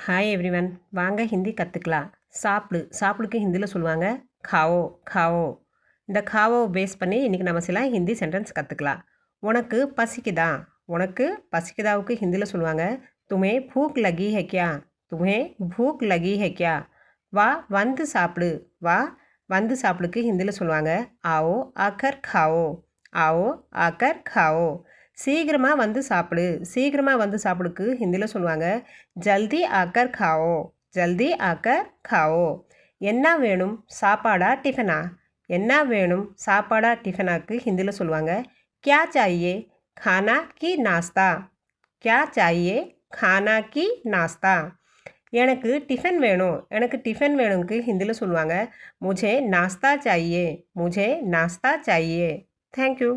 Hi everyone, வாங்க ஹிந்தி கற்றுக்கலாம். சாப்பிடுக்கு ஹிந்தியில் சொல்லுவாங்க காவோ காவோ. இந்த காவோ பேஸ் பண்ணி இன்றைக்கி நம்ம சில ஹிந்தி சென்டென்ஸ் கற்றுக்கலாம். உனக்கு பசிக்குதா? உனக்கு பசிக்குதாவுக்கு ஹிந்தியில் சொல்லுவாங்க துமே பூக் லகி ஹே கியா? துமே பூக் லகி ஹே கியா? வா வந்து சாப்பிடு. வா வந்து சாப்பிடுக்கு ஹிந்தியில் சொல்லுவாங்க ஆவோ ஆக்கர் காவோ. ஆவோ ஆக்கர் காவோ. சீக்கிரமாக வந்து சாப்பிடு. சீக்கிரமாக வந்து சாப்பிடுக்கு ஹிந்தியில் சொல்லுவாங்க ஜல்தி ஆக்கர் காவோ. ஜல்தி ஆக்கர் காவோ. என்ன வேணும்? சாப்பாடா டிஃபனா? என்ன வேணும்? சாப்பாடா டிஃபனாக்கு ஹிந்தியில் சொல்லுவாங்க கியா சாயே? खाना की नाश्ता. क्या चाहिए? खाना की नाश्ता. எனக்கு டிஃபன் வேணும். எனக்கு டிஃபன் வேணும்க்கு ஹிந்தியில் சொல்லுவாங்க முझे नाश्ता चाहिए. मुझे नाश्ता चाहिए. Thank you.